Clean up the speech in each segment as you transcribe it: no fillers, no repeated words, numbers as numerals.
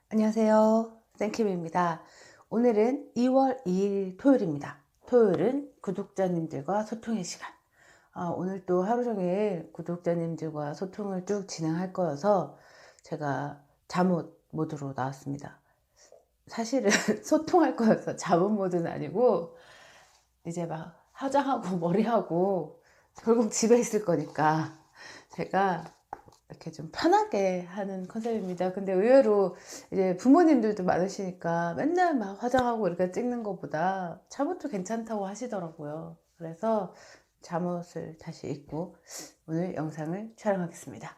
안녕하세요. 땡킴입니다. 오늘은 2월 2일 토요일입니다. 토요일은 구독자님들과 소통의 시간. 오늘 또 하루 종일 구독자님들과 소통을 쭉 진행할 거여서 제가 잠옷 모드로 나왔습니다. 사실은 소통할 거여서 잠옷 모드는 아니고 이제 막 화장하고 머리하고 결국 집에 있을 거니까 제가 이렇게 좀 편하게 하는 컨셉입니다. 근데 의외로 이제 부모님들도 많으시니까 맨날 막 화장하고 이렇게 찍는 것보다 잠옷도 괜찮다고 하시더라고요. 그래서 잠옷을 다시 입고 오늘 영상을 촬영하겠습니다.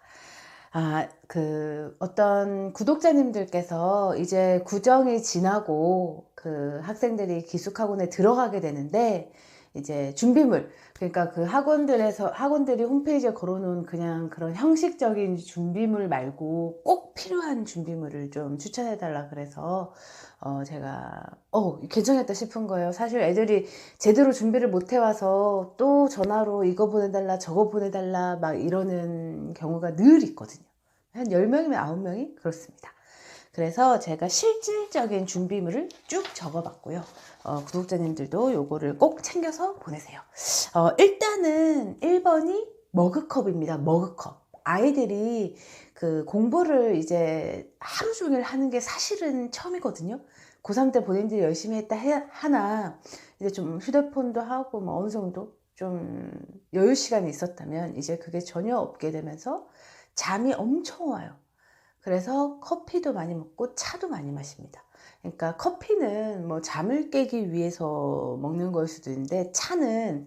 어떤 구독자님들께서 이제 구정이 지나고 그 학생들이 기숙학원에 들어가게 되는데 이제 준비물, 그러니까 그 학원들이 홈페이지에 걸어놓은 그냥 그런 형식적인 준비물 말고 꼭 필요한 준비물을 좀 추천해 달라 그래서 제가 괜찮겠다 싶은 거예요. 사실 애들이 제대로 준비를 못 해와서 또 전화로 이거 보내달라 저거 보내달라 막 이러는 경우가 늘 있거든요. 한 10명이면 9명이 그렇습니다. 그래서 제가 실질적인 준비물을 쭉 적어봤고요. 구독자님들도 요거를 꼭 챙겨서 보내세요. 일단은 1번이 머그컵입니다. 머그컵. 아이들이 그 공부를 이제 하루 종일 하는 게 사실은 처음이거든요. 고3 때 본인들이 열심히 했다 하나 이제 좀 휴대폰도 하고 뭐 어느 정도 좀 여유 시간이 있었다면 이제 그게 전혀 없게 되면서 잠이 엄청 와요. 그래서 커피도 많이 먹고 차도 많이 마십니다. 그러니까 커피는 뭐 잠을 깨기 위해서 먹는 걸 수도 있는데 차는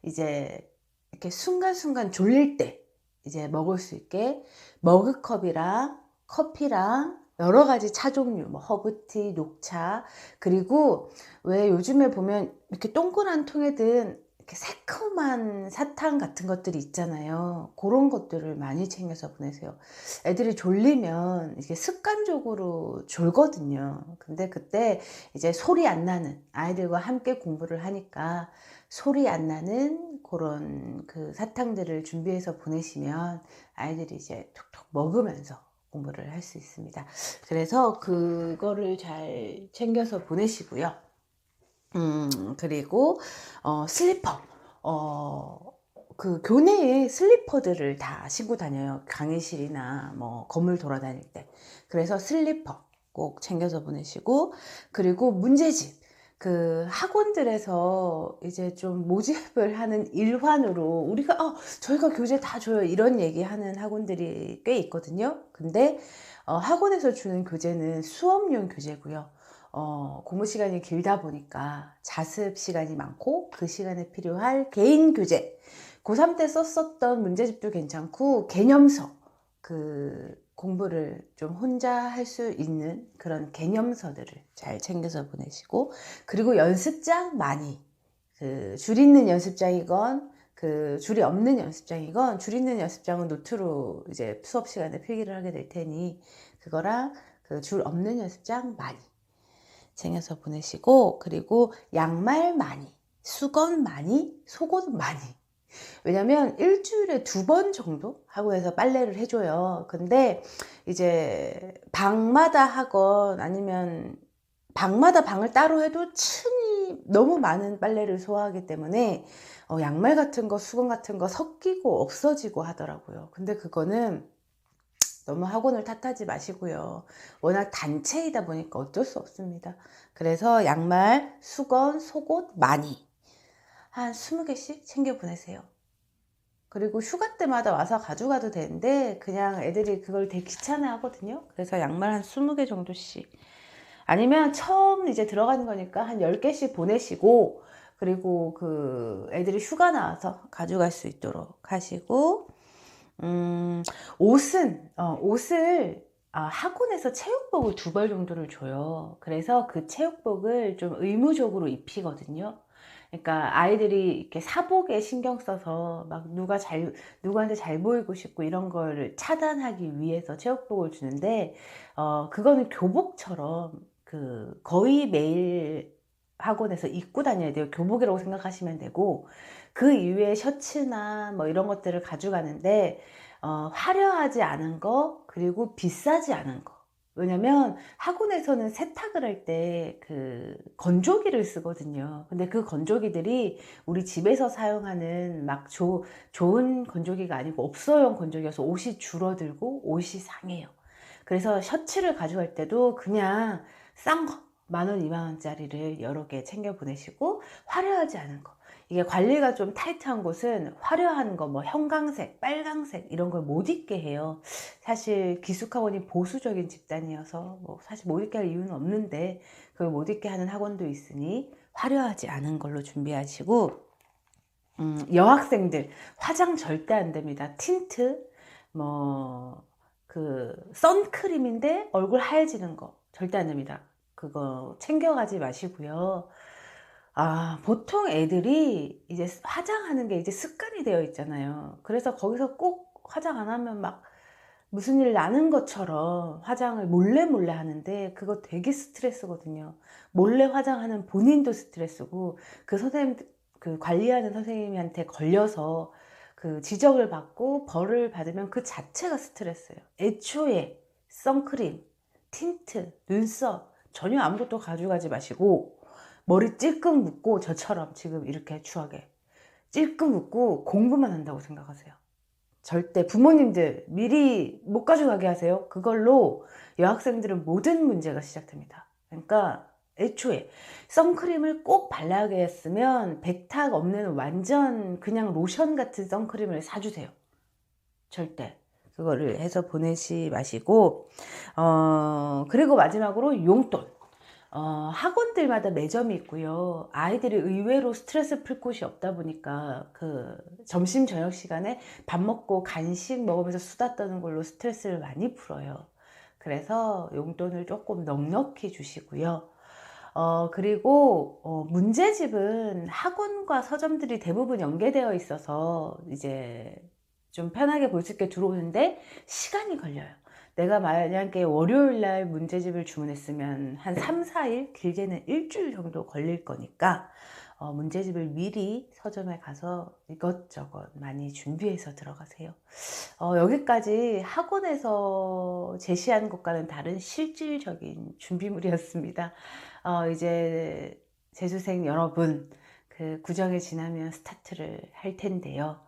이제 이렇게 순간순간 졸릴 때 이제 먹을 수 있게 머그컵이랑 커피랑 여러 가지 차 종류, 뭐 허브티, 녹차, 그리고 왜 요즘에 보면 이렇게 동그란 통에 든 이렇게 새콤한 사탕 같은 것들이 있잖아요. 그런 것들을 많이 챙겨서 보내세요. 애들이 졸리면 이게 습관적으로 졸거든요. 근데 그때 이제 소리 안 나는 아이들과 함께 공부를 하니까 소리 안 나는 그런 그 사탕들을 준비해서 보내시면 아이들이 이제 톡톡 먹으면서 공부를 할 수 있습니다. 그래서 그거를 잘 챙겨서 보내시고요. 그리고 슬리퍼. 그 교내에 슬리퍼들을 다 신고 다녀요. 강의실이나 뭐 건물 돌아다닐 때. 그래서 슬리퍼 꼭 챙겨서 보내시고, 그리고 문제집. 그 학원들에서 이제 좀 모집을 하는 일환으로 우리가 저희가 교재 다 줘요 이런 얘기하는 학원들이 꽤 있거든요. 근데 학원에서 주는 교재는 수업용 교재고요. 공부 시간이 길다 보니까 자습 시간이 많고 그 시간에 필요할 개인 교재, 고3 때 썼었던 문제집도 괜찮고 개념서, 그 공부를 좀 혼자 할 수 있는 그런 개념서들을 잘 챙겨서 보내시고, 그리고 연습장 많이, 그 줄 있는 연습장이건 그 줄이 없는 연습장이건, 줄 있는 연습장은 노트로 이제 수업 시간에 필기를 하게 될 테니 그거랑 그 줄 없는 연습장 많이 챙겨서 보내시고, 그리고 양말 많이, 수건 많이, 속옷 많이. 왜냐면 일주일에 2번 정도 학원에서 빨래를 해줘요. 근데 이제 방마다 하건 아니면 방마다 방을 따로 해도 층이 너무 많은 빨래를 소화하기 때문에 양말 같은 거, 수건 같은 거 섞이고 없어지고 하더라고요. 근데 그거는 너무 학원을 탓하지 마시고요. 워낙 단체이다 보니까 어쩔 수 없습니다. 그래서 양말, 수건, 속옷 많이 한 20개씩 챙겨 보내세요. 그리고 휴가 때마다 와서 가져가도 되는데 그냥 애들이 그걸 되게 귀찮아 하거든요. 그래서 양말 한 20개 정도씩, 아니면 처음 이제 들어가는 거니까 한 10개씩 보내시고, 그리고 그 애들이 휴가 나와서 가져갈 수 있도록 하시고, 옷을 학원에서 체육복을 2벌 정도를 줘요. 그래서 그 체육복을 좀 의무적으로 입히거든요. 그러니까 아이들이 이렇게 사복에 신경 써서 막 누구한테 잘 보이고 싶고 이런 걸 차단하기 위해서 체육복을 주는데, 그거는 교복처럼 그 거의 매일 학원에서 입고 다녀야 돼요. 교복이라고 생각하시면 되고, 그 이외에 셔츠나 뭐 이런 것들을 가져가는데, 화려하지 않은 거, 그리고 비싸지 않은 거, 왜냐면 학원에서는 세탁을 할 때 그 건조기를 쓰거든요. 근데 그 건조기들이 우리 집에서 사용하는 막 좋은 건조기가 아니고 업소용 건조기여서 옷이 줄어들고 옷이 상해요. 그래서 셔츠를 가져갈 때도 그냥 싼 거, 10,000원, 20,000원짜리를 여러 개 챙겨 보내시고, 화려하지 않은 거. 이게 관리가 좀 타이트한 곳은 화려한 거, 뭐 형광색, 빨강색 이런 걸 못 입게 해요. 사실 기숙학원이 보수적인 집단이어서 뭐 사실 못 입게 할 이유는 없는데, 그걸 못 입게 하는 학원도 있으니 화려하지 않은 걸로 준비하시고, 여학생들 화장 절대 안 됩니다. 틴트, 뭐 그 선크림인데 얼굴 하얘지는 거 절대 안 됩니다. 그거 챙겨가지 마시고요. 아, 보통 애들이 이제 화장하는 게 이제 습관이 되어 있잖아요. 그래서 거기서 꼭 화장 안 하면 막 무슨 일 나는 것처럼 화장을 몰래 몰래 하는데, 그거 되게 스트레스거든요. 몰래 화장하는 본인도 스트레스고, 그 선생님, 그 관리하는 선생님한테 걸려서 그 지적을 받고 벌을 받으면 그 자체가 스트레스예요. 애초에 선크림, 틴트, 눈썹 전혀 아무것도 가져가지 마시고, 머리 찔끔 묶고 저처럼 지금 이렇게 추하게 찔끔 묶고 공부만 한다고 생각하세요. 절대 부모님들 미리 못 가져가게 하세요. 그걸로 여학생들은 모든 문제가 시작됩니다. 그러니까 애초에 선크림을 꼭 발라야게 했으면 백탁 없는 완전 그냥 로션 같은 선크림을 사주세요. 절대 그거를 해서 보내지 마시고, 그리고 마지막으로 용돈. 학원들마다 매점이 있고요. 아이들이 의외로 스트레스 풀 곳이 없다 보니까 그 점심 저녁 시간에 밥 먹고 간식 먹으면서 수다 떠는 걸로 스트레스를 많이 풀어요. 그래서 용돈을 조금 넉넉히 주시고요. 그리고 문제집은 학원과 서점들이 대부분 연계되어 있어서 이제 좀 편하게 볼 수 있게 들어오는데 시간이 걸려요. 내가 만약에 월요일 날 문제집을 주문했으면 한 3, 4일, 길게는 일주일 정도 걸릴 거니까 문제집을 미리 서점에 가서 이것저것 많이 준비해서 들어가세요. 여기까지 학원에서 제시한 것과는 다른 실질적인 준비물이었습니다. 이제 재수생 여러분, 그 구정에 지나면 스타트를 할 텐데요.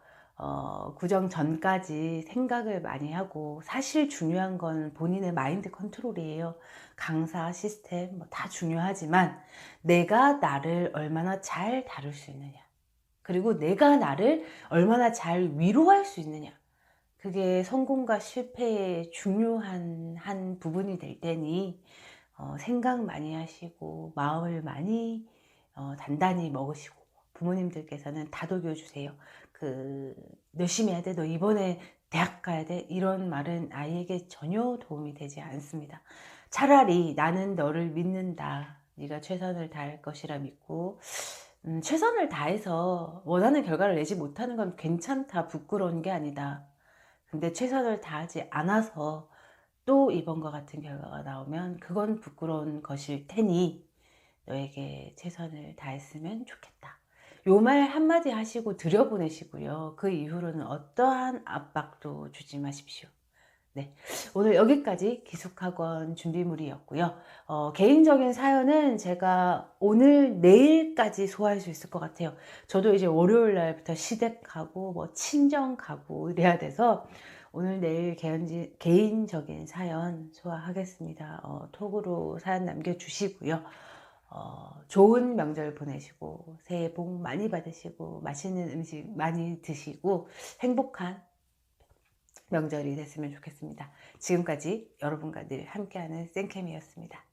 구정 전까지 생각을 많이 하고, 사실 중요한 건 본인의 마인드 컨트롤이에요. 강사, 시스템 뭐 다 중요하지만 내가 나를 얼마나 잘 다룰 수 있느냐, 그리고 내가 나를 얼마나 잘 위로할 수 있느냐, 그게 성공과 실패의 중요한 한 부분이 될 테니 생각 많이 하시고 마음을 많이 단단히 먹으시고, 부모님들께서는 다독여 주세요. 그 열심히 해야 돼, 너 이번에 대학 가야 돼, 이런 말은 아이에게 전혀 도움이 되지 않습니다. 차라리 나는 너를 믿는다, 네가 최선을 다할 것이라 믿고, 최선을 다해서 원하는 결과를 내지 못하는 건 괜찮다, 부끄러운 게 아니다. 근데 최선을 다하지 않아서 또 이번과 같은 결과가 나오면 그건 부끄러운 것일 테니 너에게 최선을 다했으면 좋겠다. 요 말 한마디 하시고 들여보내시고요. 그 이후로는 어떠한 압박도 주지 마십시오. 네, 오늘 여기까지 기숙학원 준비물이었고요. 개인적인 사연은 제가 오늘 내일까지 소화할 수 있을 것 같아요. 저도 이제 월요일 날부터 시댁 가고 뭐 친정 가고 이래야 돼서 오늘 내일 개인적인 사연 소화하겠습니다. 톡으로 사연 남겨주시고요. 좋은 명절 보내시고 새해 복 많이 받으시고 맛있는 음식 많이 드시고 행복한 명절이 됐으면 좋겠습니다. 지금까지 여러분과 늘 함께하는 생캠이었습니다.